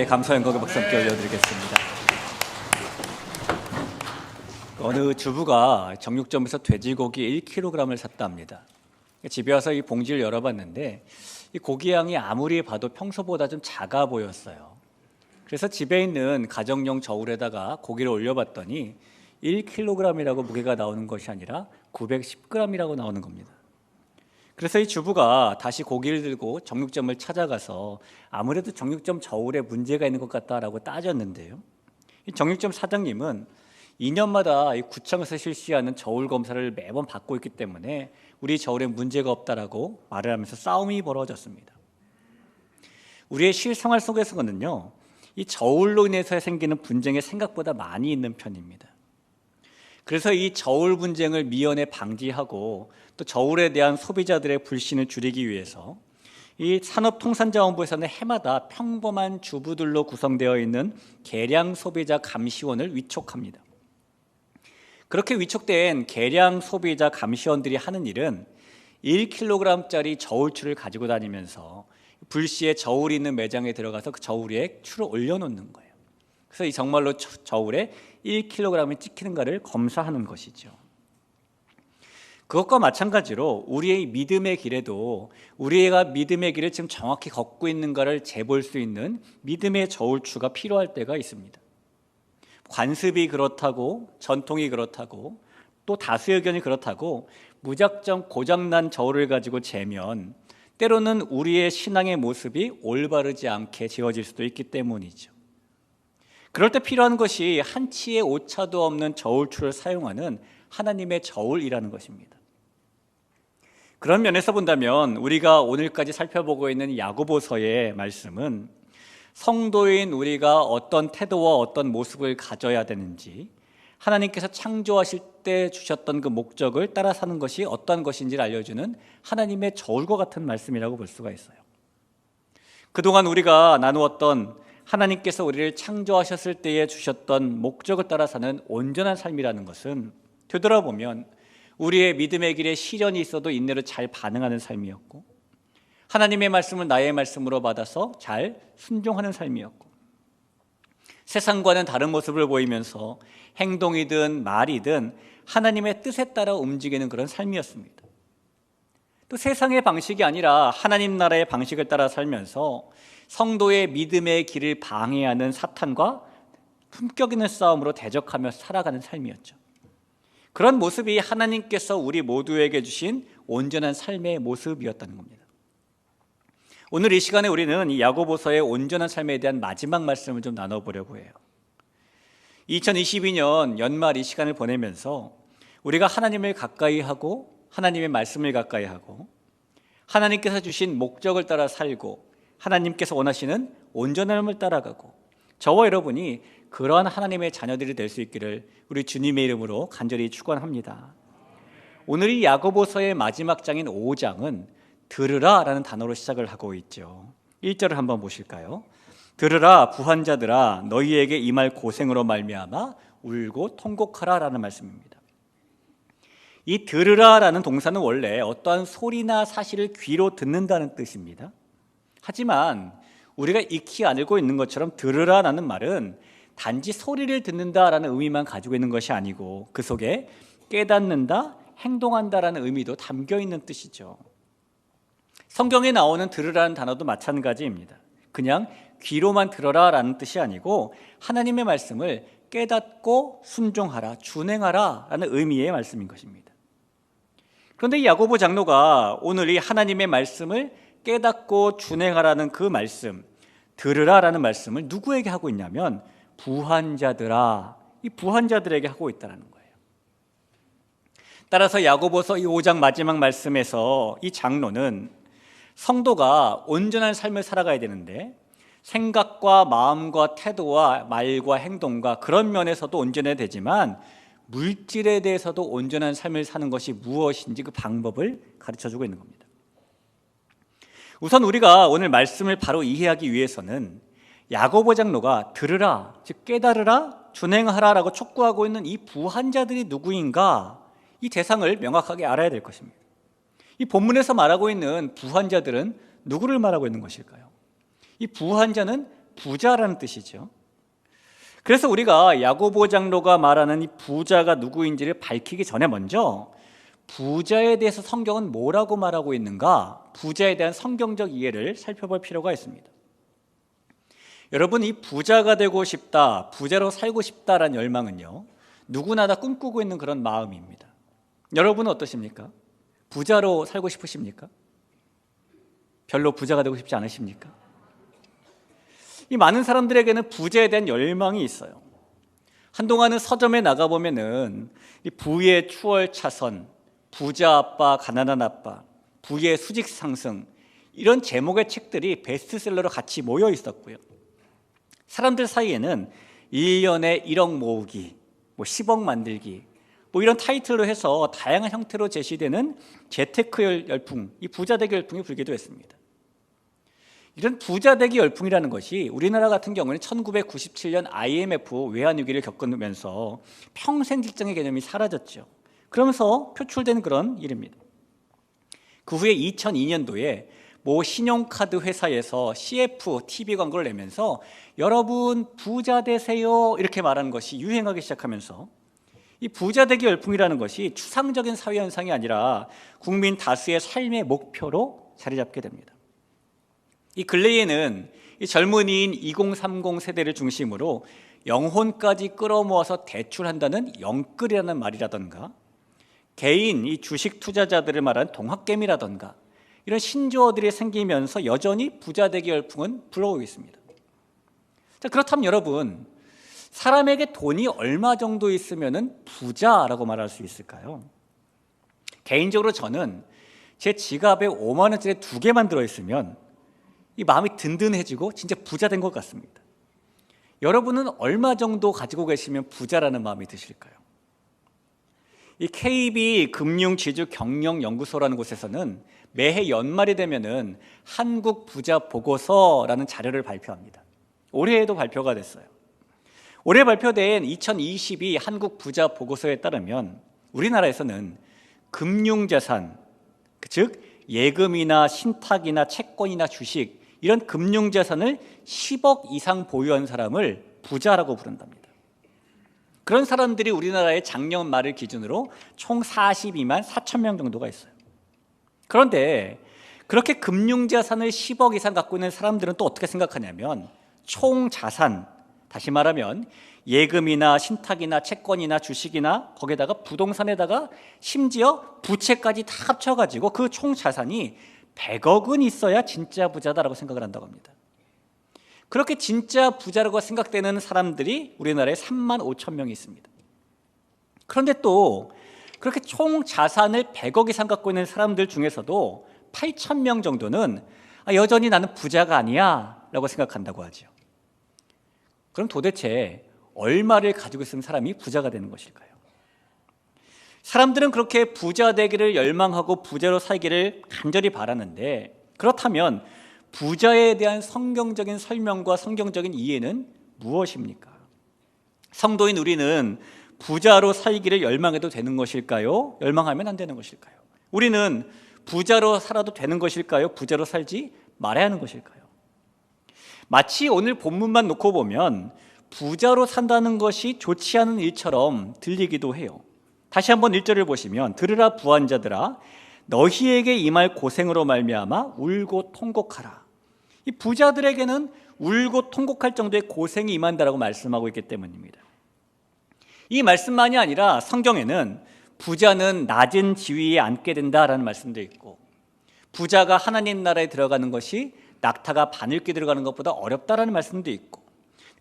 감사 연곡의 박수 함께 올려드리겠습니다. 어느 주부가 정육점에서 돼지고기 1kg을 샀답니다. 집에 와서 이 봉지를 열어봤는데 이 고기 양이 아무리 봐도 평소보다 좀 작아 보였어요. 그래서 집에 있는 가정용 저울에다가 고기를 올려봤더니 1kg이라고 무게가 나오는 것이 아니라 910g이라고 나오는 겁니다. 그래서 이 주부가 다시 고기를 들고 정육점을 찾아가서 아무래도 정육점 저울에 문제가 있는 것 같다라고 따졌는데요. 이 정육점 사장님은 2년마다 이 구청에서 실시하는 저울 검사를 매번 받고 있기 때문에 우리 저울에 문제가 없다라고 말을 하면서 싸움이 벌어졌습니다. 우리의 실생활 속에서는요, 이 저울로 인해서 생기는 분쟁이 생각보다 많이 있는 편입니다. 그래서 이 저울 분쟁을 미연에 방지하고 또 저울에 대한 소비자들의 불신을 줄이기 위해서 이 산업통상자원부에서는 해마다 평범한 주부들로 구성되어 있는 계량 소비자 감시원을 위촉합니다. 그렇게 위촉된 계량 소비자 감시원들이 하는 일은 1kg짜리 저울추를 가지고 다니면서 불시에 저울이 있는 매장에 들어가서 그 저울 위에 추를 올려놓는 거예요. 그래서 이 정말로 저울에 1kg이 찍히는가를 검사하는 것이죠. 그것과 마찬가지로 우리의 믿음의 길에도 우리가 믿음의 길을 지금 정확히 걷고 있는가를 재볼 수 있는 믿음의 저울추가 필요할 때가 있습니다. 관습이 그렇다고, 전통이 그렇다고, 또 다수 의견이 그렇다고 무작정 고장난 저울을 가지고 재면 때로는 우리의 신앙의 모습이 올바르지 않게 지어질 수도 있기 때문이죠. 그럴 때 필요한 것이 한치의 오차도 없는 저울추를 사용하는 하나님의 저울이라는 것입니다. 그런 면에서 본다면 우리가 오늘까지 살펴보고 있는 야고보서의 말씀은 성도인 우리가 어떤 태도와 어떤 모습을 가져야 되는지, 하나님께서 창조하실 때 주셨던 그 목적을 따라 사는 것이 어떤 것인지를 알려주는 하나님의 저울과 같은 말씀이라고 볼 수가 있어요. 그동안 우리가 나누었던 하나님께서 우리를 창조하셨을 때에 주셨던 목적을 따라 사는 온전한 삶이라는 것은 되돌아보면 우리의 믿음의 길에 시련이 있어도 인내로 잘 반응하는 삶이었고, 하나님의 말씀을 나의 말씀으로 받아서 잘 순종하는 삶이었고, 세상과는 다른 모습을 보이면서 행동이든 말이든 하나님의 뜻에 따라 움직이는 그런 삶이었습니다. 또 세상의 방식이 아니라 하나님 나라의 방식을 따라 살면서 성도의 믿음의 길을 방해하는 사탄과 품격 있는 싸움으로 대적하며 살아가는 삶이었죠. 그런 모습이 하나님께서 우리 모두에게 주신 온전한 삶의 모습이었다는 겁니다. 오늘 이 시간에 우리는 이 야고보서의 온전한 삶에 대한 마지막 말씀을 좀 나눠보려고 해요. 2022년 연말 이 시간을 보내면서 우리가 하나님을 가까이 하고 하나님의 말씀을 가까이 하고 하나님께서 주신 목적을 따라 살고 하나님께서 원하시는 온전함을 따라가고 저와 여러분이 그러한 하나님의 자녀들이 될 수 있기를 우리 주님의 이름으로 간절히 축원합니다. 오늘 이 야고보서의 마지막 장인 5장은 들으라 라는 단어로 시작을 하고 있죠. 1절을 한번 보실까요? 들으라 부한자들아 너희에게 임할 고생으로 말미암아 울고 통곡하라 라는 말씀입니다. 이 들으라 라는 동사는 원래 어떠한 소리나 사실을 귀로 듣는다는 뜻입니다. 하지만 우리가 익히 알고 있는 것처럼 들으라 라는 말은 단지 소리를 듣는다라는 의미만 가지고 있는 것이 아니고 그 속에 깨닫는다, 행동한다라는 의미도 담겨 있는 뜻이죠. 성경에 나오는 들으라는 단어도 마찬가지입니다. 그냥 귀로만 들어라 라는 뜻이 아니고 하나님의 말씀을 깨닫고 순종하라, 준행하라 라는 의미의 말씀인 것입니다. 그런데 이 야고보 장로가 오늘 이 하나님의 말씀을 깨닫고 준행하라는 그 말씀, 들으라 라는 말씀을 누구에게 하고 있냐면 부한자들아, 이 부한자들에게 하고 있다는 거예요. 따라서 야고보서 이 5장 마지막 말씀에서 이 장로는 성도가 온전한 삶을 살아가야 되는데 생각과 마음과 태도와 말과 행동과 그런 면에서도 온전해야 되지만 물질에 대해서도 온전한 삶을 사는 것이 무엇인지 그 방법을 가르쳐주고 있는 겁니다. 우선 우리가 오늘 말씀을 바로 이해하기 위해서는 야고보 장로가 들으라, 즉 깨달으라, 준행하라라고 촉구하고 있는 이 부한자들이 누구인가, 이 대상을 명확하게 알아야 될 것입니다. 이 본문에서 말하고 있는 부한자들은 누구를 말하고 있는 것일까요? 이 부한자는 부자라는 뜻이죠. 그래서 우리가 야고보 장로가 말하는 이 부자가 누구인지를 밝히기 전에 먼저 부자에 대해서 성경은 뭐라고 말하고 있는가, 부자에 대한 성경적 이해를 살펴볼 필요가 있습니다. 여러분, 이 부자가 되고 싶다, 부자로 살고 싶다라는 열망은요, 누구나 다 꿈꾸고 있는 그런 마음입니다. 여러분은 어떠십니까? 부자로 살고 싶으십니까? 별로 부자가 되고 싶지 않으십니까? 이 많은 사람들에게는 부자에 대한 열망이 있어요. 한동안은 서점에 나가보면은 이 부의 추월차선, 부자 아빠, 가난한 아빠, 부의 수직 상승, 이런 제목의 책들이 베스트셀러로 같이 모여 있었고요. 사람들 사이에는 1년에 1억 모으기, 10억 만들기, 이런 타이틀로 해서 다양한 형태로 제시되는 재테크 열풍, 이 부자되기 열풍이 불기도 했습니다. 이런 부자되기 열풍이라는 것이 우리나라 같은 경우는 1997년 IMF 외환위기를 겪으면서 평생 직장의 개념이 사라졌죠. 그러면서 표출된 그런 일입니다. 그 후에 2002년도에 모 신용카드 회사에서 CF TV 광고를 내면서 여러분 부자 되세요 이렇게 말하는 것이 유행하기 시작하면서 이 부자되기 열풍이라는 것이 추상적인 사회 현상이 아니라 국민 다수의 삶의 목표로 자리 잡게 됩니다. 이 근래에는 이 젊은이인 2030 세대를 중심으로 영혼까지 끌어모아서 대출한다는 영끌이라는 말이라던가, 개인 이 주식 투자자들을 말하는 동학개미라던가, 이런 신조어들이 생기면서 여전히 부자되기 열풍은 불어오고 있습니다. 자, 그렇다면 여러분, 사람에게 돈이 얼마 정도 있으면 부자라고 말할 수 있을까요? 개인적으로 저는 제 지갑에 5만 원짜리 2개만 들어있으면 이 마음이 든든해지고 진짜 부자 된 것 같습니다. 여러분은 얼마 정도 가지고 계시면 부자라는 마음이 드실까요? 이 KB 금융지주경영연구소라는 곳에서는 매해 연말이 되면은 한국 부자 보고서라는 자료를 발표합니다. 올해에도 발표가 됐어요. 올해 발표된 2022 한국 부자 보고서에 따르면 우리나라에서는 금융자산, 즉 예금이나 신탁이나 채권이나 주식, 이런 금융자산을 10억 이상 보유한 사람을 부자라고 부른답니다. 그런 사람들이 우리나라의 작년 말을 기준으로 총 42만 4천 명 정도가 있어요. 그런데 그렇게 금융자산을 10억 이상 갖고 있는 사람들은 또 어떻게 생각하냐면 총 자산, 다시 말하면 예금이나 신탁이나 채권이나 주식이나 거기에다가 부동산에다가 심지어 부채까지 다 합쳐가지고 그 총 자산이 100억은 있어야 진짜 부자다라고 생각을 한다고 합니다. 그렇게 진짜 부자라고 생각되는 사람들이 우리나라에 3만 5천 명이 있습니다. 그런데 또 그렇게 총 자산을 100억 이상 갖고 있는 사람들 중에서도 8천 명 정도는 여전히 나는 부자가 아니야 라고 생각한다고 하죠. 그럼 도대체 얼마를 가지고 있으면 사람이 부자가 되는 것일까요? 사람들은 그렇게 부자 되기를 열망하고 부자로 살기를 간절히 바라는데, 그렇다면 부자에 대한 성경적인 설명과 성경적인 이해는 무엇입니까? 성도인 우리는 부자로 살기를 열망해도 되는 것일까요? 열망하면 안 되는 것일까요? 우리는 부자로 살아도 되는 것일까요? 부자로 살지 말아야 하는 것일까요? 마치 오늘 본문만 놓고 보면 부자로 산다는 것이 좋지 않은 일처럼 들리기도 해요. 다시 한번 1절을 보시면 들으라 부한자들아 너희에게 임할 고생으로 말미암아 울고 통곡하라. 이 부자들에게는 울고 통곡할 정도의 고생이 임한다라고 말씀하고 있기 때문입니다. 이 말씀만이 아니라 성경에는 부자는 낮은 지위에 앉게 된다라는 말씀도 있고, 부자가 하나님 나라에 들어가는 것이 낙타가 바늘귀 들어가는 것보다 어렵다라는 말씀도 있고,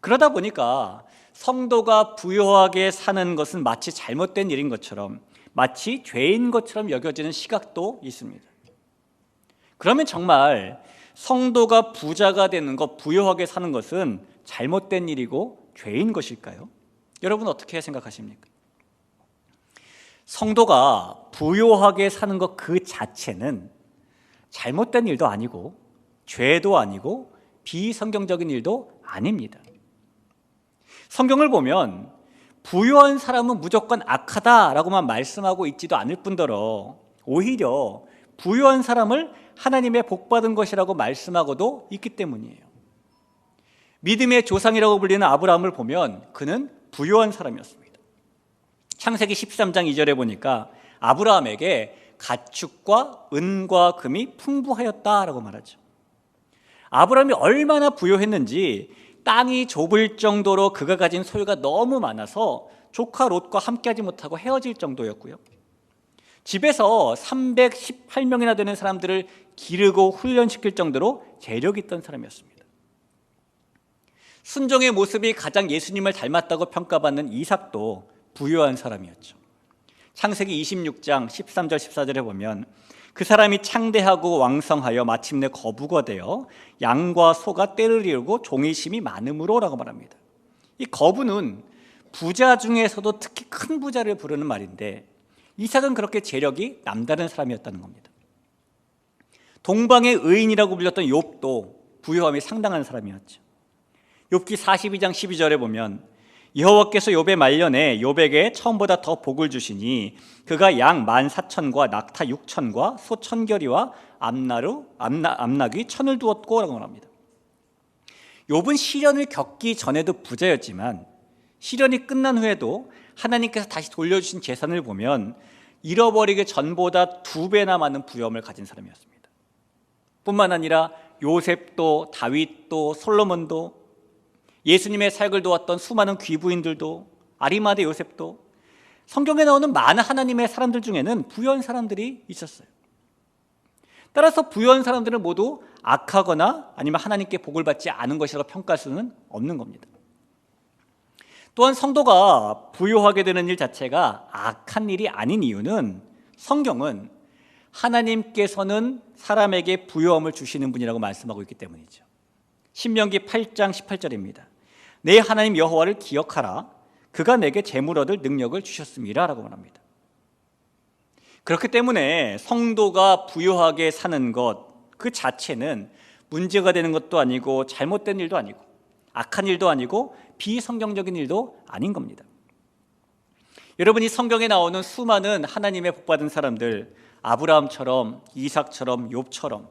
그러다 보니까 성도가 부유하게 사는 것은 마치 잘못된 일인 것처럼, 마치 죄인 것처럼 여겨지는 시각도 있습니다. 그러면 정말 성도가 부자가 되는 것, 부유하게 사는 것은 잘못된 일이고 죄인 것일까요? 여러분 어떻게 생각하십니까? 성도가 부유하게 사는 것 그 자체는 잘못된 일도 아니고 죄도 아니고 비성경적인 일도 아닙니다. 성경을 보면 부유한 사람은 무조건 악하다라고만 말씀하고 있지도 않을 뿐더러 오히려 부유한 사람을 하나님의 복받은 것이라고 말씀하고도 있기 때문이에요. 믿음의 조상이라고 불리는 아브라함을 보면 그는 부유한 사람이었습니다. 창세기 13장 2절에 보니까 아브라함에게 가축과 은과 금이 풍부하였다라고 말하죠. 아브라함이 얼마나 부유했는지 땅이 좁을 정도로 그가 가진 소유가 너무 많아서 조카 롯과 함께하지 못하고 헤어질 정도였고요. 집에서 318명이나 되는 사람들을 기르고 훈련시킬 정도로 재력이 있던 사람이었습니다. 순종의 모습이 가장 예수님을 닮았다고 평가받는 이삭도 부유한 사람이었죠. 창세기 26장 13절 14절에 보면 그 사람이 창대하고 왕성하여 마침내 거부가 되어 양과 소가 떼를 이루고 종의 심이 많음으로 라고 말합니다. 이 거부는 부자 중에서도 특히 큰 부자를 부르는 말인데 이삭은 그렇게 재력이 남다른 사람이었다는 겁니다. 동방의 의인이라고 불렸던 욥도 부유함이 상당한 사람이었죠. 욥기 42장 12절에 보면 여호와께서 욥의 말년에 욥에게 처음보다 더 복을 주시니 그가 양 14,000과 낙타 6,000과 소 1,000결이와 암낙이 1,000을 두었고 라고 말합니다. 욥은 시련을 겪기 전에도 부자였지만 시련이 끝난 후에도 하나님께서 다시 돌려주신 재산을 보면 잃어버리기 전보다 2배나 많은 부유함을 가진 사람이었습니다. 뿐만 아니라 요셉도 다윗도 솔로몬도 예수님의 사역을 도왔던 수많은 귀부인들도 아리마대 요셉도 성경에 나오는 많은 하나님의 사람들 중에는 부유한 사람들이 있었어요. 따라서 부유한 사람들은 모두 악하거나 아니면 하나님께 복을 받지 않은 것이라고 평가할 수는 없는 겁니다. 또한 성도가 부유하게 되는 일 자체가 악한 일이 아닌 이유는 성경은 하나님께서는 사람에게 부유함을 주시는 분이라고 말씀하고 있기 때문이죠. 신명기 8장 18절입니다. 내 하나님 여호와를 기억하라. 그가 내게 재물 얻을 능력을 주셨습니다 라고 말합니다. 그렇기 때문에 성도가 부유하게 사는 것 그 자체는 문제가 되는 것도 아니고 잘못된 일도 아니고 악한 일도 아니고 비성경적인 일도 아닌 겁니다. 여러분이 성경에 나오는 수많은 하나님의 복받은 사람들, 아브라함처럼 이삭처럼 욥처럼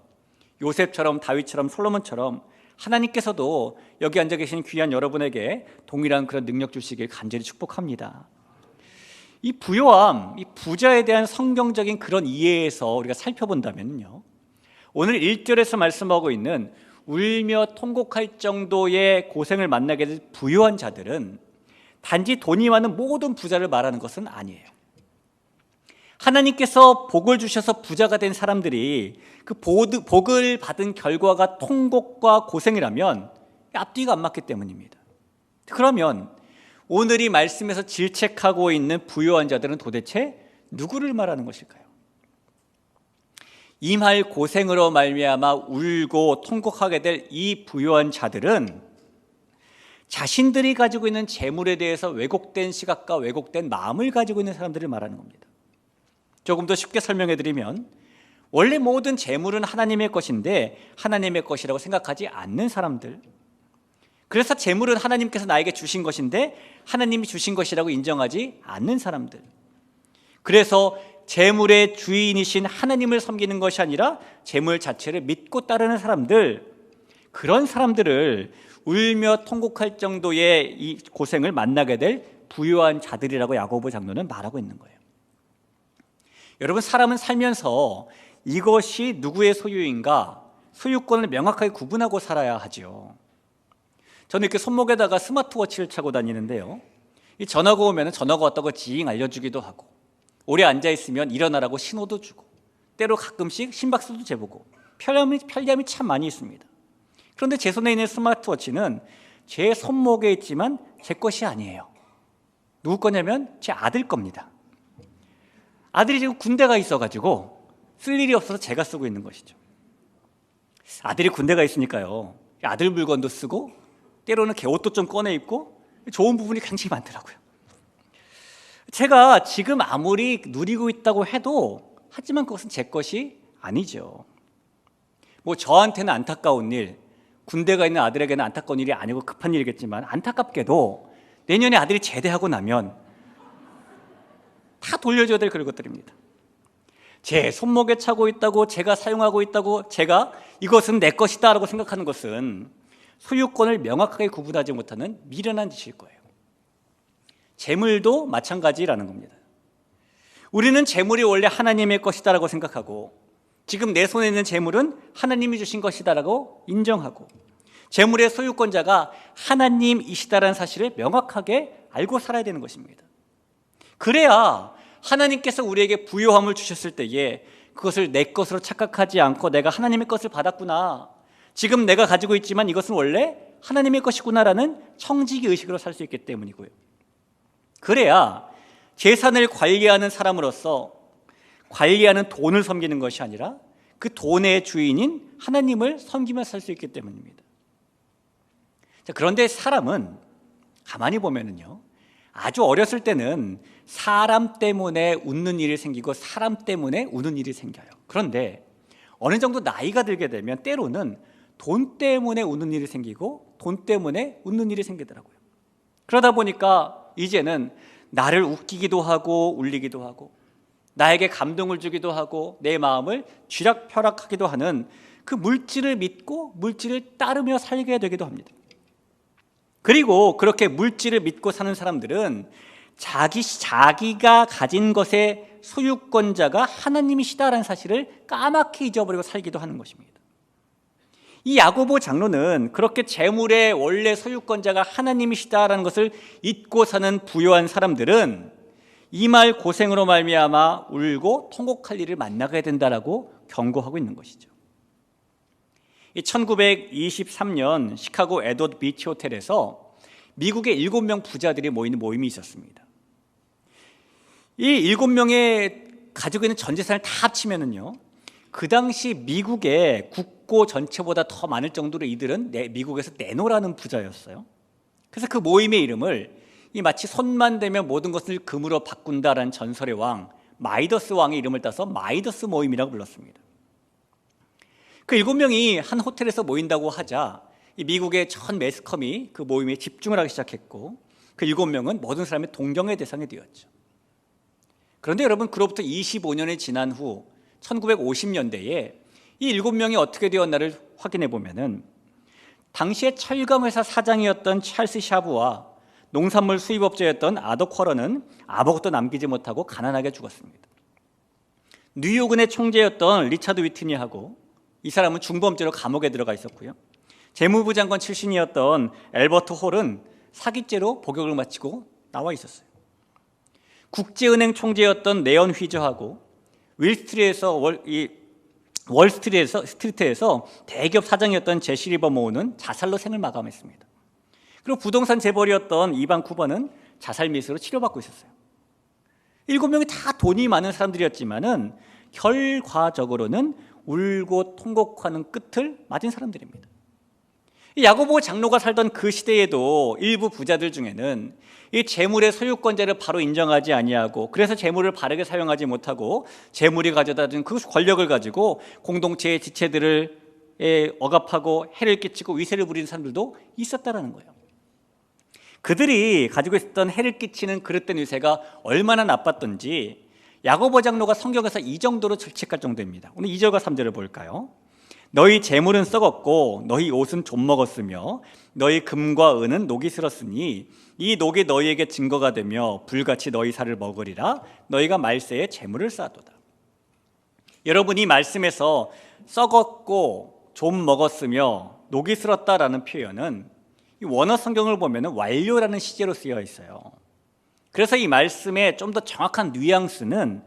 요셉처럼 다윗처럼 솔로몬처럼 하나님께서도 여기 앉아 계신 귀한 여러분에게 동일한 그런 능력 주시길 간절히 축복합니다. 이 부요함, 이 부자에 대한 성경적인 그런 이해에서 우리가 살펴본다면요, 오늘 1절에서 말씀하고 있는 울며 통곡할 정도의 고생을 만나게 될 부유한 자들은 단지 돈이 많은 모든 부자를 말하는 것은 아니에요. 하나님께서 복을 주셔서 부자가 된 사람들이 그 복을 받은 결과가 통곡과 고생이라면 앞뒤가 안 맞기 때문입니다. 그러면 오늘 이 말씀에서 질책하고 있는 부유한 자들은 도대체 누구를 말하는 것일까요? 임할 고생으로 말미암아 울고 통곡하게 될 이 부유한 자들은 자신들이 가지고 있는 재물에 대해서 왜곡된 시각과 왜곡된 마음을 가지고 있는 사람들을 말하는 겁니다. 조금 더 쉽게 설명해 드리면 원래 모든 재물은 하나님의 것인데 하나님의 것이라고 생각하지 않는 사람들, 그래서 재물은 하나님께서 나에게 주신 것인데 하나님이 주신 것이라고 인정하지 않는 사람들, 그래서 재물의 주인이신 하나님을 섬기는 것이 아니라 재물 자체를 믿고 따르는 사람들, 그런 사람들을 울며 통곡할 정도의 이 고생을 만나게 될 부유한 자들이라고 야고보 장로는 말하고 있는 거예요. 여러분, 사람은 살면서 이것이 누구의 소유인가 소유권을 명확하게 구분하고 살아야 하죠. 저는 이렇게 손목에다가 스마트워치를 차고 다니는데요, 이 전화가 오면 전화가 왔다고 징 알려주기도 하고 오래 앉아있으면 일어나라고 신호도 주고 때로 가끔씩 심박수도 재보고 편리함이 참 많이 있습니다. 그런데 제 손에 있는 스마트워치는 제 손목에 있지만 제 것이 아니에요. 누구 거냐면 제 아들 겁니다. 아들이 지금 군대가 있어가지고 쓸 일이 없어서 제가 쓰고 있는 것이죠. 아들이 군대가 있으니까요, 아들 물건도 쓰고 때로는 개옷도 좀 꺼내 입고 좋은 부분이 굉장히 많더라고요. 제가 지금 아무리 누리고 있다고 해도 하지만 그것은 제 것이 아니죠. 뭐 저한테는 안타까운 일, 군대가 있는 아들에게는 안타까운 일이 아니고 급한 일이겠지만 안타깝게도 내년에 아들이 제대하고 나면 다 돌려줘야 될 그런 것들입니다. 제 손목에 차고 있다고, 제가 사용하고 있다고, 제가 이것은 내 것이다 라고 생각하는 것은 소유권을 명확하게 구분하지 못하는 미련한 짓일 거예요. 재물도 마찬가지라는 겁니다. 우리는 재물이 원래 하나님의 것이다라고 생각하고, 지금 내 손에 있는 재물은 하나님이 주신 것이다라고 인정하고, 재물의 소유권자가 하나님이시다라는 사실을 명확하게 알고 살아야 되는 것입니다. 그래야 하나님께서 우리에게 부요함을 주셨을 때에 그것을 내 것으로 착각하지 않고 내가 하나님의 것을 받았구나, 지금 내가 가지고 있지만 이것은 원래 하나님의 것이구나라는 청지기 의식으로 살 수 있기 때문이고요. 그래야 재산을 관리하는 사람으로서 관리하는 돈을 섬기는 것이 아니라 그 돈의 주인인 하나님을 섬기며 살 수 있기 때문입니다. 자, 그런데 사람은 가만히 보면은요, 아주 어렸을 때는 사람 때문에 웃는 일이 생기고 사람 때문에 우는 일이 생겨요. 그런데 어느 정도 나이가 들게 되면 때로는 돈 때문에 우는 일이 생기고 돈 때문에 웃는 일이 생기더라고요. 그러다 보니까 이제는 나를 웃기기도 하고 울리기도 하고 나에게 감동을 주기도 하고 내 마음을 쥐락펴락하기도 하는 그 물질을 믿고 물질을 따르며 살게 되기도 합니다. 그리고 그렇게 물질을 믿고 사는 사람들은 자기가 가진 것의 소유권자가 하나님이시다라는 사실을 까맣게 잊어버리고 살기도 하는 것입니다. 이 야고보 장로는 그렇게 재물의 원래 소유권자가 하나님이시다라는 것을 잊고 사는 부요한 사람들은 이 말 고생으로 말미암아 울고 통곡할 일을 만나게 된다라고 경고하고 있는 것이죠. 1923년 시카고 에드워드 비치 호텔에서 미국의 7명 부자들이 모이는 모임이 있었습니다. 이 7명의 가지고 있는 전 재산을 다 합치면은요, 그 당시 미국의 국고 전체보다 더 많을 정도로 이들은 미국에서 내노라는 부자였어요. 그래서 그 모임의 이름을 이 마치 손만 대면 모든 것을 금으로 바꾼다라는 전설의 왕 마이더스 왕의 이름을 따서 마이더스 모임이라고 불렀습니다. 그 7명이 한 호텔에서 모인다고 하자 이 미국의 전 매스컴이 그 모임에 집중을 하기 시작했고, 그 7명은 모든 사람의 동경의 대상이 되었죠. 그런데 여러분, 그로부터 25년이 지난 후 1950년대에 이 7명이 어떻게 되었나를 확인해 보면은, 당시에 철강회사 사장이었던 찰스 샤브와 농산물 수입업자였던 아더 쿼러는 아무것도 남기지 못하고 가난하게 죽었습니다. 뉴욕은의 총재였던 리차드 위트니하고, 이 사람은 중범죄로 감옥에 들어가 있었고요. 재무부 장관 출신이었던 엘버트 홀은 사기죄로 복역을 마치고 나와 있었어요. 국제은행 총재였던 네언 휘저하고 월스트리트에서 대기업 사장이었던 제시 리버모어는 자살로 생을 마감했습니다. 그리고 부동산 재벌이었던 이반 쿠버는 자살 미수로 치료받고 있었어요. 7명이 다 돈이 많은 사람들이었지만은 결과적으로는 울고 통곡하는 끝을 맞은 사람들입니다. 야고보 장로가 살던 그 시대에도 일부 부자들 중에는 이 재물의 소유권자를 바로 인정하지 아니하고, 그래서 재물을 바르게 사용하지 못하고 재물이 가져다 준 그 권력을 가지고 공동체의 지체들을 억압하고 해를 끼치고 위세를 부리는 사람들도 있었다라는 거예요. 그들이 가지고 있었던 해를 끼치는 그릇된 위세가 얼마나 나빴던지 야고보 장로가 성경에서 이 정도로 질책할 정도입니다. 오늘 2절과 3절을 볼까요? 너희 재물은 썩었고 너희 옷은 좀 먹었으며 너희 금과 은은 녹이 슬었으니 이 녹이 너희에게 증거가 되며 불같이 너희 살을 먹으리라. 너희가 말세에 재물을 쌓도다. 여러분, 이 말씀에서 썩었고 좀 먹었으며 녹이 슬었다라는 표현은 이 원어 성경을 보면 완료라는 시제로 쓰여 있어요. 그래서 이 말씀의 좀 더 정확한 뉘앙스는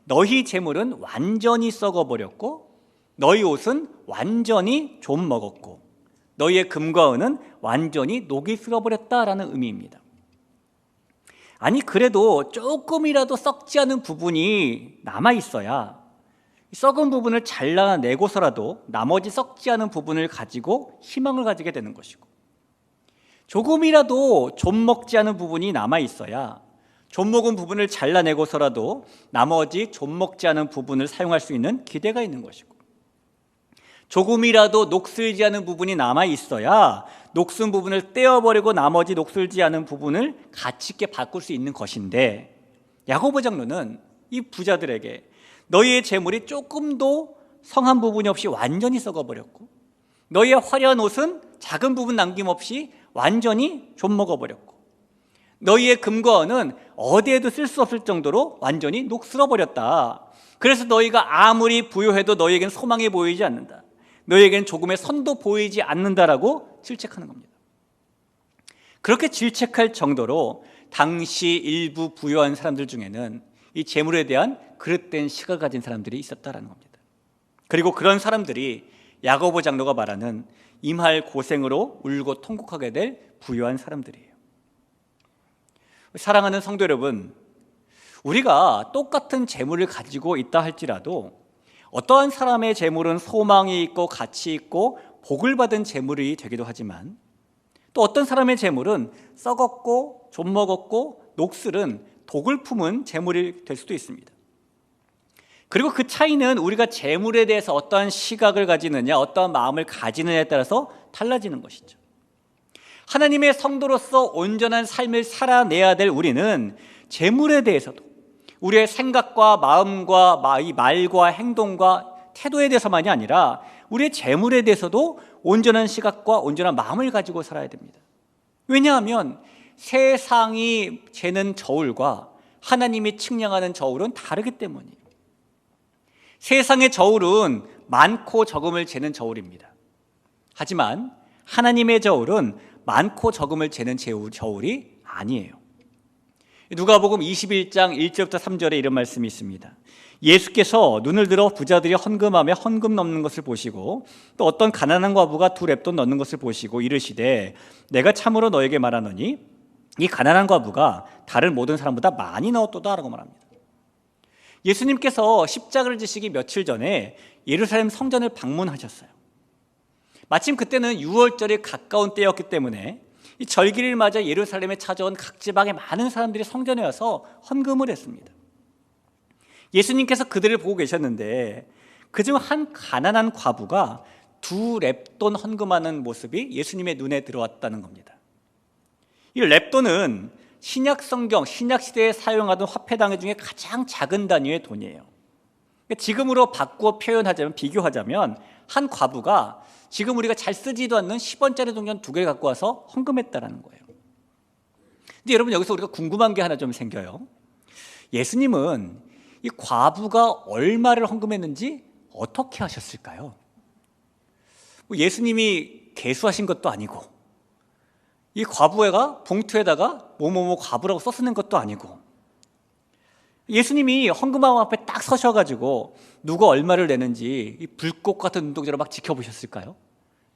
너희 재물은 완전히 썩어버렸고 너희 옷은 완전히 좀 먹었고 너희의 금과 은은 완전히 녹이 슬어버렸다라는 의미입니다. 아니, 그래도 조금이라도 썩지 않은 부분이 남아있어야 썩은 부분을 잘라내고서라도 나머지 썩지 않은 부분을 가지고 희망을 가지게 되는 것이고, 조금이라도 좀 먹지 않은 부분이 남아있어야 좀 먹은 부분을 잘라내고서라도 나머지 좀 먹지 않은 부분을 사용할 수 있는 기대가 있는 것이고, 조금이라도 녹슬지 않은 부분이 남아있어야 녹슨 부분을 떼어버리고 나머지 녹슬지 않은 부분을 가치 있게 바꿀 수 있는 것인데, 야고보 장로는 이 부자들에게 너희의 재물이 조금도 성한 부분이 없이 완전히 썩어버렸고 너희의 화려한 옷은 작은 부분 남김없이 완전히 좀먹어버렸고 너희의 금과 은은 어디에도 쓸 수 없을 정도로 완전히 녹슬어버렸다. 그래서 너희가 아무리 부유해도 너희에겐 소망이 보이지 않는다. 너희에겐 조금의 선도 보이지 않는다라고 질책하는 겁니다. 그렇게 질책할 정도로 당시 일부 부유한 사람들 중에는 이 재물에 대한 그릇된 시각을 가진 사람들이 있었다라는 겁니다. 그리고 그런 사람들이 야고보 장로가 말하는 임할 고생으로 울고 통곡하게 될 부유한 사람들이에요. 사랑하는 성도 여러분, 우리가 똑같은 재물을 가지고 있다 할지라도 어떠한 사람의 재물은 소망이 있고 가치 있고 복을 받은 재물이 되기도 하지만 또 어떤 사람의 재물은 썩었고 좀먹었고 녹슬은 독을 품은 재물이 될 수도 있습니다. 그리고 그 차이는 우리가 재물에 대해서 어떠한 시각을 가지느냐, 어떠한 마음을 가지느냐에 따라서 달라지는 것이죠. 하나님의 성도로서 온전한 삶을 살아내야 될 우리는 재물에 대해서도 우리의 생각과 마음과 이 말과 행동과 태도에 대해서만이 아니라 우리의 재물에 대해서도 온전한 시각과 온전한 마음을 가지고 살아야 됩니다. 왜냐하면 세상이 재는 저울과 하나님이 측량하는 저울은 다르기 때문이에요. 세상의 저울은 많고 적음을 재는 저울입니다. 하지만 하나님의 저울은 많고 적음을 재는 저울이 아니에요. 누가복음 21장 1절부터 3절에 이런 말씀이 있습니다. 예수께서 눈을 들어 부자들이 헌금하며 헌금 넣는 것을 보시고 또 어떤 가난한 과부가 2렙돈 넣는 것을 보시고 이르시되 내가 참으로 너에게 말하노니 이 가난한 과부가 다른 모든 사람보다 많이 넣었도다 라고 말합니다. 예수님께서 십자가를 지시기 며칠 전에 예루살렘 성전을 방문하셨어요. 마침 그때는 6월절이 가까운 때였기 때문에 이 절기를 맞아 예루살렘에 찾아온 각 지방의 많은 사람들이 성전에 와서 헌금을 했습니다. 예수님께서 그들을 보고 계셨는데 그중 한 가난한 과부가 2렙돈 헌금하는 모습이 예수님의 눈에 들어왔다는 겁니다. 이 렙돈은 신약 성경, 신약 시대에 사용하던 화폐 단위 중에 가장 작은 단위의 돈이에요. 지금으로 바꾸어 표현하자면, 비교하자면 한 과부가 지금 우리가 잘 쓰지도 않는 10원짜리 동전 2개를 갖고 와서 헌금했다라는 거예요. 근데 여러분, 여기서 우리가 궁금한 게 하나 좀 생겨요. 예수님은 이 과부가 얼마를 헌금했는지 어떻게 하셨을까요? 예수님이 계수하신 것도 아니고 이 과부애가 봉투에다가 뭐뭐뭐 과부라고 썼는 것도 아니고 예수님이 헌금함 앞에 딱 서셔가지고 누가 얼마를 내는지 이 불꽃 같은 눈동자로 막 지켜보셨을까요?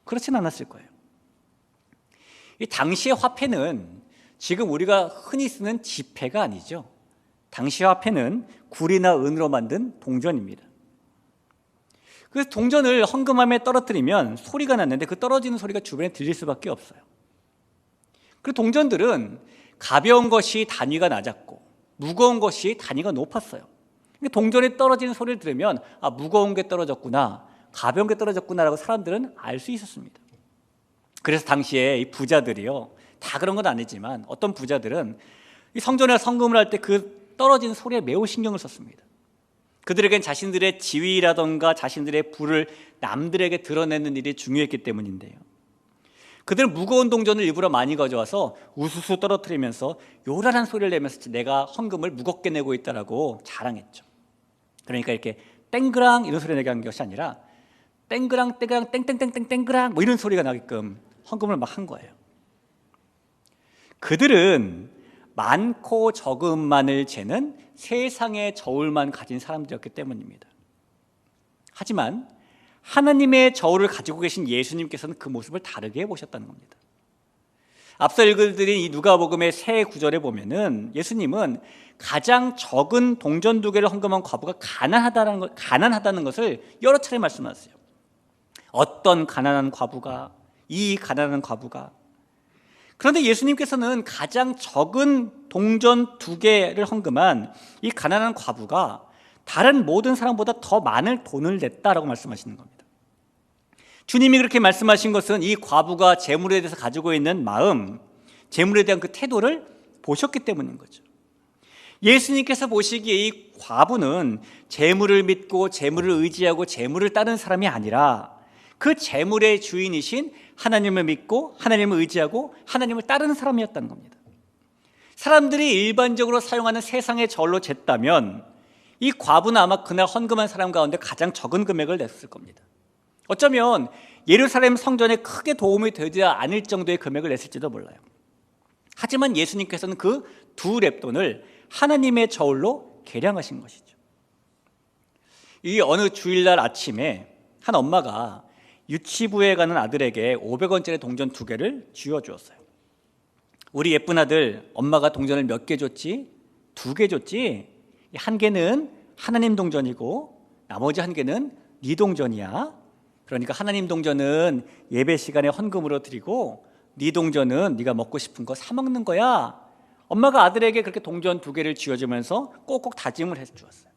그렇진 않았을 거예요. 이 당시의 화폐는 지금 우리가 흔히 쓰는 지폐가 아니죠. 당시 화폐는 굴이나 은으로 만든 동전입니다. 그래서 동전을 헌금함에 떨어뜨리면 소리가 났는데 그 떨어지는 소리가 주변에 들릴 수밖에 없어요. 그리고 동전들은 가벼운 것이 단위가 낮았고 무거운 것이 단위가 높았어요. 동전이 떨어지는 소리를 들으면 아, 무거운 게 떨어졌구나, 가벼운 게 떨어졌구나라고 사람들은 알 수 있었습니다. 그래서 당시에 이 부자들이요, 다 그런 건 아니지만 어떤 부자들은 이 성전에 성금을 할 때 그 떨어지는 소리에 매우 신경을 썼습니다. 그들에겐 자신들의 지위라던가 자신들의 부를 남들에게 드러내는 일이 중요했기 때문인데요. 그들은 무거운 동전을 일부러 많이 가져와서 우수수 떨어뜨리면서 요란한 소리를 내면서 내가 헌금을 무겁게 내고 있다라고 자랑했죠. 그러니까 이렇게 땡그랑 이런 소리 내게 한 것이 아니라 땡그랑 땡그랑 땡땡땡땡 땡그랑 뭐 이런 소리가 나게끔 헌금을 막 한 거예요. 그들은 많고 적음만을 재는 세상의 저울만 가진 사람들이었기 때문입니다. 하지만 하나님의 저울을 가지고 계신 예수님께서는 그 모습을 다르게 보셨다는 겁니다. 앞서 읽어드린 이 누가복음의 새 구절에 보면은 예수님은 가장 적은 동전 2개를 헌금한 과부가 가난하다는 것을 여러 차례 말씀하셨어요. 어떤 가난한 과부가, 이 가난한 과부가. 그런데 예수님께서는 가장 적은 동전 2개를 헌금한 이 가난한 과부가 다른 모든 사람보다 더 많은 돈을 냈다라고 말씀하시는 겁니다. 주님이 그렇게 말씀하신 것은 이 과부가 재물에 대해서 가지고 있는 마음, 재물에 대한 그 태도를 보셨기 때문인 거죠. 예수님께서 보시기에 이 과부는 재물을 믿고 재물을 의지하고 재물을 따르는 사람이 아니라 그 재물의 주인이신 하나님을 믿고 하나님을 의지하고 하나님을 따르는 사람이었다는 겁니다. 사람들이 일반적으로 사용하는 세상의 저울로 쟀다면 이 과부는 아마 그날 헌금한 사람 가운데 가장 적은 금액을 냈을 겁니다. 어쩌면 예루살렘 성전에 크게 도움이 되지 않을 정도의 금액을 냈을지도 몰라요. 하지만 예수님께서는 그 두 렙돈을 하나님의 저울로 계량하신 것이죠. 이 어느 주일날 아침에 한 엄마가 유치부에 가는 아들에게 500원짜리 동전 2개를 쥐어주었어요. 우리 예쁜 아들, 엄마가 동전을 몇 개 줬지? 2개 줬지? 한 개는 하나님 동전이고 나머지 한 개는 네 동전이야. 그러니까 하나님 동전은 예배 시간에 헌금으로 드리고 네 동전은 네가 먹고 싶은 거 사 먹는 거야. 엄마가 아들에게 그렇게 동전 2개를 쥐어주면서 꼭꼭 다짐을 해서 주었어요.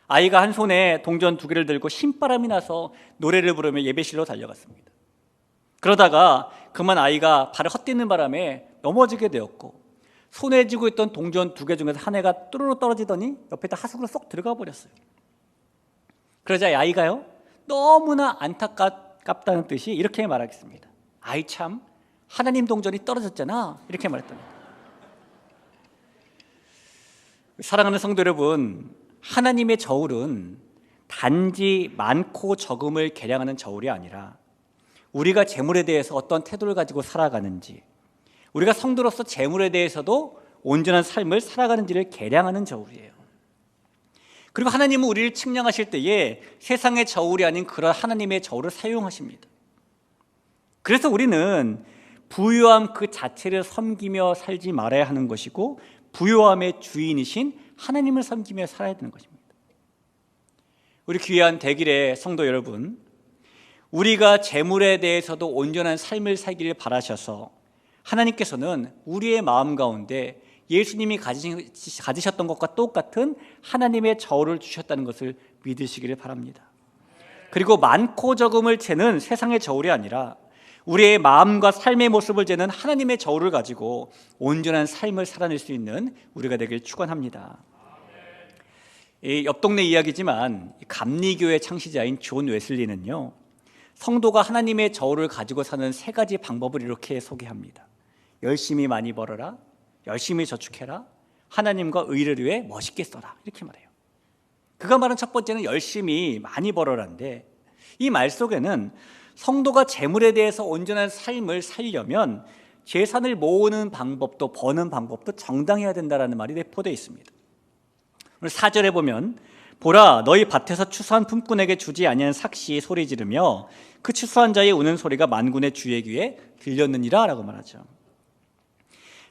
아이가 한 손에 동전 2개를 들고 신바람이 나서 노래를 부르며 예배실로 달려갔습니다. 그러다가 그만 아이가 발을 헛디는 바람에 넘어지게 되었고 손에 쥐고 있던 동전 2개 중에서 한 해가 뚜루루 떨어지더니 옆에다 하수구로 쏙 들어가 버렸어요. 그러자 아이가요 너무나 안타깝다는 뜻이 이렇게 말하겠습니다. 아이 참 하나님 동전이 떨어졌잖아, 이렇게 말했답니다. 사랑하는 성도 여러분, 하나님의 저울은 단지 많고 적음을 계량하는 저울이 아니라 우리가 재물에 대해서 어떤 태도를 가지고 살아가는지, 우리가 성도로서 재물에 대해서도 온전한 삶을 살아가는지를 계량하는 저울이에요. 그리고 하나님은 우리를 측량하실 때에 세상의 저울이 아닌 그런 하나님의 저울을 사용하십니다. 그래서 우리는 부요함 그 자체를 섬기며 살지 말아야 하는 것이고 부요함의 주인이신 하나님을 섬기며 살아야 되는 것입니다. 우리 귀한 대길의 성도 여러분, 우리가 재물에 대해서도 온전한 삶을 살기를 바라셔서 하나님께서는 우리의 마음 가운데 예수님이 가지셨던 것과 똑같은 하나님의 저울을 주셨다는 것을 믿으시기를 바랍니다. 그리고 많고 적음을 재는 세상의 저울이 아니라 우리의 마음과 삶의 모습을 재는 하나님의 저울을 가지고 온전한 삶을 살아낼 수 있는 우리가 되길 축원합니다. 옆 동네 이야기지만 감리교의 창시자인 존 웨슬리는요, 성도가 하나님의 저울을 가지고 사는 3가지 방법을 이렇게 소개합니다. 열심히 많이 벌어라, 열심히 저축해라, 하나님과 의를 위해 멋있게 써라, 이렇게 말해요. 그가 말한 첫 번째는 열심히 많이 벌어라인데, 이 말 속에는 성도가 재물에 대해서 온전한 삶을 살려면 재산을 모으는 방법도 버는 방법도 정당해야 된다는 말이 내포되어 있습니다. 오늘 4절에 보면 보라 너희 밭에서 추수한 품꾼에게 주지 아니한 삭시 소리 지르며 그 추수한 자의 우는 소리가 만군의 주의 귀에 들렸느니라 라고 말하죠.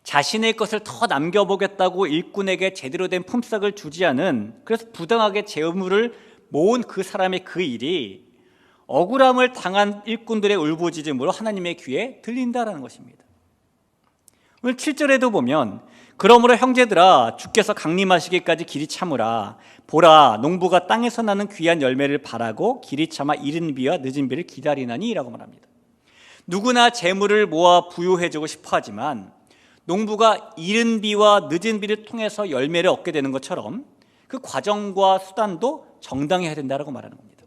자신의 것을 더 남겨보겠다고 일꾼에게 제대로 된 품삯을 주지 않은, 그래서 부당하게 재물을 모은 그 사람의 그 일이 억울함을 당한 일꾼들의 울부짖음으로 하나님의 귀에 들린다라는 것입니다. 오늘 7절에도 보면 그러므로 형제들아 주께서 강림하시기까지 길이 참으라. 보라 농부가 땅에서 나는 귀한 열매를 바라고 길이 참아 이른 비와 늦은 비를 기다리나니 라고 말합니다. 누구나 재물을 모아 부유해지고 싶어 하지만 농부가 이른 비와 늦은 비를 통해서 열매를 얻게 되는 것처럼 그 과정과 수단도 정당해야 된다고 말하는 겁니다.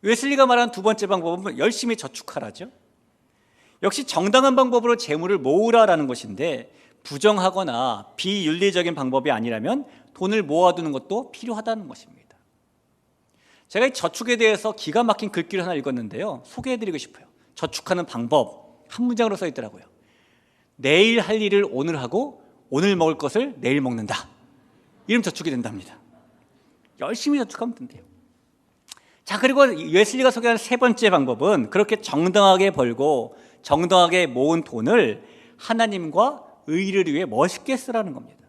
웨슬리가 말한 두 번째 방법은 열심히 저축하라죠. 역시 정당한 방법으로 재물을 모으라라는 것인데 부정하거나 비윤리적인 방법이 아니라면 돈을 모아두는 것도 필요하다는 것입니다. 제가 이 저축에 대해서 기가 막힌 글귀를 하나 읽었는데요, 소개해드리고 싶어요. 저축하는 방법, 한 문장으로 써 있더라고요. 내일 할 일을 오늘 하고 오늘 먹을 것을 내일 먹는다. 이러면 저축이 된답니다. 열심히 저축하면 된대요. 자, 그리고 웨슬리가 소개하는 3번째 방법은 그렇게 정당하게 벌고 정당하게 모은 돈을 하나님과 의를 위해 멋있게 쓰라는 겁니다.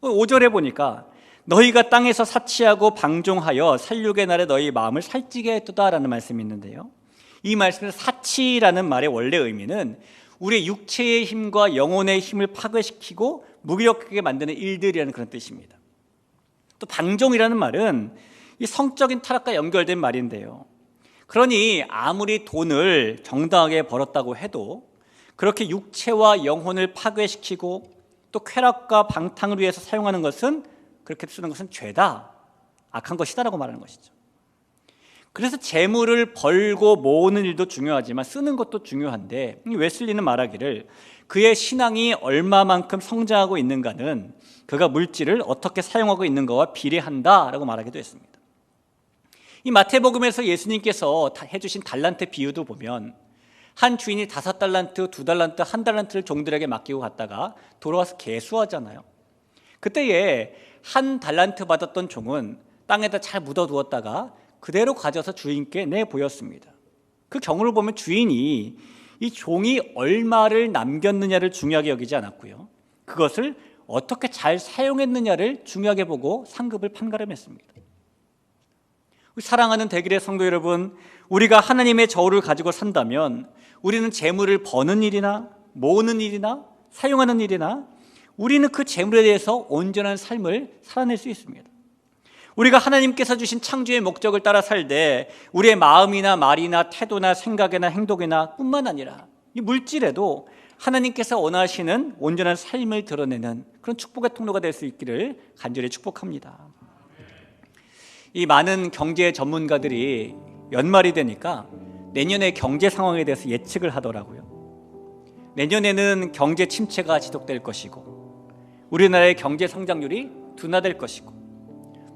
5절에 보니까 너희가 땅에서 사치하고 방종하여 살육의 날에 너희 마음을 살찌게 했도다라는 말씀이 있는데요, 이 말씀은 사치라는 말의 원래 의미는 우리의 육체의 힘과 영혼의 힘을 파괴시키고 무기력하게 만드는 일들이라는 그런 뜻입니다. 또 방종이라는 말은 이 성적인 타락과 연결된 말인데요, 그러니 아무리 돈을 정당하게 벌었다고 해도 그렇게 육체와 영혼을 파괴시키고 또 쾌락과 방탕을 위해서 사용하는 것은, 그렇게 쓰는 것은 죄다, 악한 것이다라고 말하는 것이죠. 그래서 재물을 벌고 모으는 일도 중요하지만 쓰는 것도 중요한데, 웨슬리는 말하기를 그의 신앙이 얼마만큼 성장하고 있는가는 그가 물질을 어떻게 사용하고 있는가와 비례한다라고 말하기도 했습니다. 이 마태복음에서 예수님께서 해주신 달란트 비유도 보면 한 주인이 5달란트, 2달란트, 1달란트를 종들에게 맡기고 갔다가 돌아와서 계수하잖아요. 그때에 1달란트 받았던 종은 땅에다 잘 묻어두었다가 그대로 가져서 주인께 내보였습니다. 그 경우를 보면 주인이 이 종이 얼마를 남겼느냐를 중요하게 여기지 않았고요, 그것을 어떻게 잘 사용했느냐를 중요하게 보고 상급을 판가름했습니다. 사랑하는 대길의 성도 여러분, 우리가 하나님의 저울을 가지고 산다면 우리는 재물을 버는 일이나 모으는 일이나 사용하는 일이나 우리는 그 재물에 대해서 온전한 삶을 살아낼 수 있습니다. 우리가 하나님께서 주신 창조의 목적을 따라 살되 우리의 마음이나 말이나 태도나 생각이나 행동이나 뿐만 아니라 이 물질에도 하나님께서 원하시는 온전한 삶을 드러내는 그런 축복의 통로가 될 수 있기를 간절히 축복합니다. 이 많은 경제 전문가들이 연말이 되니까 내년의 경제 상황에 대해서 예측을 하더라고요. 내년에는 경제 침체가 지속될 것이고 우리나라의 경제 성장률이 둔화될 것이고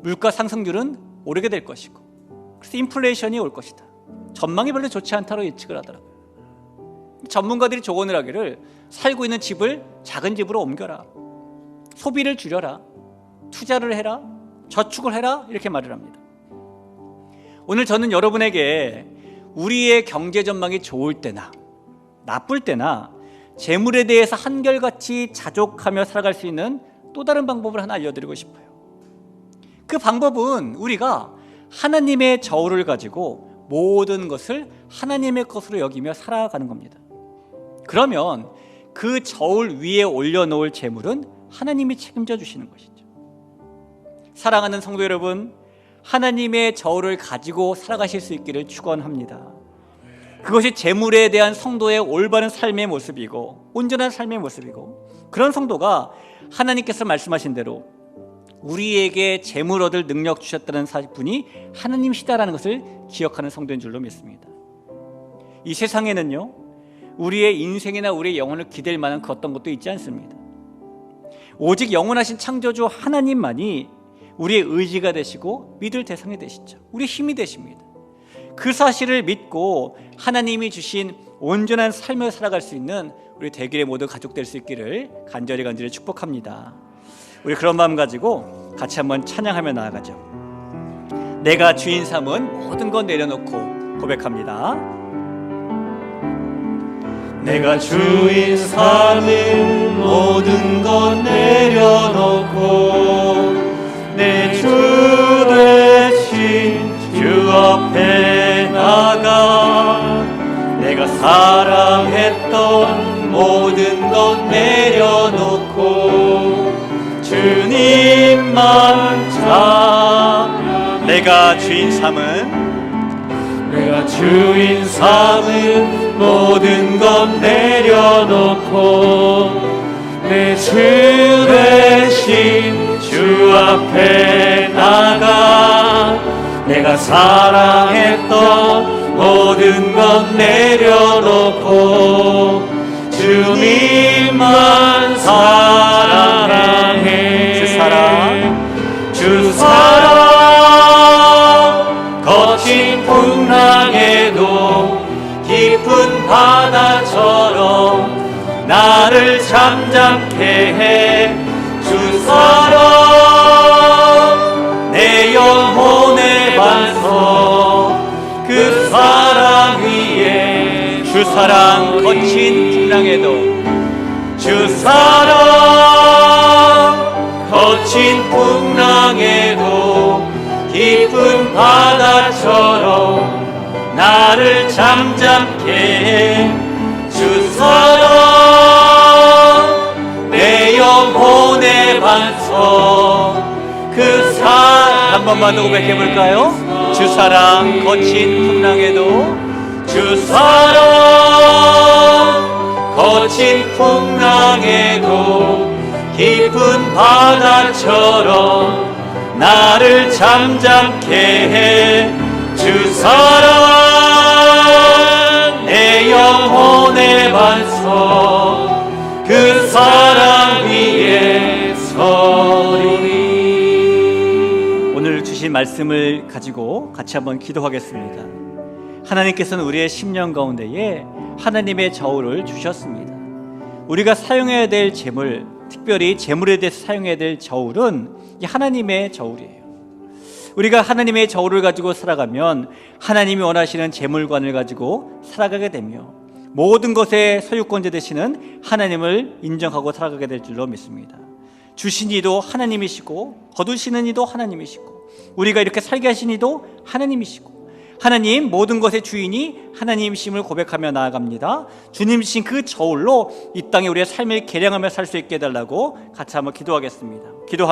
물가 상승률은 오르게 될 것이고 그래서 인플레이션이 올 것이다. 전망이 별로 좋지 않다고 예측을 하더라고요. 전문가들이 조언을 하기를 살고 있는 집을 작은 집으로 옮겨라, 소비를 줄여라, 투자를 해라, 저축을 해라, 이렇게 말을 합니다. 오늘 저는 여러분에게 우리의 경제 전망이 좋을 때나 나쁠 때나 재물에 대해서 한결같이 자족하며 살아갈 수 있는 또 다른 방법을 하나 알려드리고 싶어요. 그 방법은 우리가 하나님의 저울을 가지고 모든 것을 하나님의 것으로 여기며 살아가는 겁니다. 그러면 그 저울 위에 올려놓을 재물은 하나님이 책임져 주시는 것이죠. 사랑하는 성도 여러분, 하나님의 저울을 가지고 살아가실 수 있기를 축원합니다. 그것이 재물에 대한 성도의 올바른 삶의 모습이고 온전한 삶의 모습이고, 그런 성도가 하나님께서 말씀하신 대로 우리에게 재물 얻을 능력 주셨다는 분이 하나님이시다라는 것을 기억하는 성도인 줄로 믿습니다. 이 세상에는요, 우리의 인생이나 우리의 영혼을 기댈 만한 그 어떤 것도 있지 않습니다. 오직 영원하신 창조주 하나님만이 우리의 의지가 되시고 믿을 대상이 되시죠. 우리의 힘이 되십니다. 그 사실을 믿고 하나님이 주신 온전한 삶을 살아갈 수 있는 우리 대길의 모두 가족 될 수 있기를 간절히 축복합니다. 우리 그런 마음 가지고 같이 한번 찬양하며 나아가죠. 내가 주인 삼은 모든 것 내려놓고 고백합니다. 내가 주인 삼은 모든 것 내려놓고 내 주 되신 주 앞에 나가 내가 사랑했던 모든 것 내려놓고 주님만 찾아 내가 주인 삼은 모든 것 내려놓고 내 주 대신 주 앞에 나가 내가 사랑했던 모든 것 내려놓고 주님만 사랑해. 주 사랑 거친 풍랑에도 깊은 바다처럼 나를 잠잠케 해. 주 사랑 내 영혼의 반석 그 사랑 위에 주 사랑 거친 풍랑에도 주 사랑 거친 풍랑에도 깊은 바다처럼 나를 잠잠케 해. 주 사랑 내 영혼의 반석 그 사랑 한 번만 더 고백해 볼까요? 주 사랑 거친 풍랑에도 주 사랑 거친 풍랑에도 깊은 바다처럼 나를 잠잠케 해. 주 사랑 내 영혼의 반석 그 사랑 위에 서리. 오늘 주신 말씀을 가지고 같이 한번 기도하겠습니다. 하나님께서는 우리의 심령 가운데에 하나님의 저울을 주셨습니다. 우리가 사용해야 될 재물, 특별히 재물에 대해서 사용해야 될 저울은 이 하나님의 저울이에요. 우리가 하나님의 저울을 가지고 살아가면 하나님이 원하시는 재물관을 가지고 살아가게 되며 모든 것의 소유권자 되시는 하나님을 인정하고 살아가게 될 줄로 믿습니다. 주신 이도 하나님이시고 거두시는 이도 하나님이시고 우리가 이렇게 살게 하신 이도 하나님이시고 하나님 모든 것의 주인이 하나님이심을 고백하며 나아갑니다. 주님이신 그 저울로 이 땅에 우리의 삶을 개량하며 살 수 있게 해달라고 같이 한번 기도하겠습니다. 기도합니다.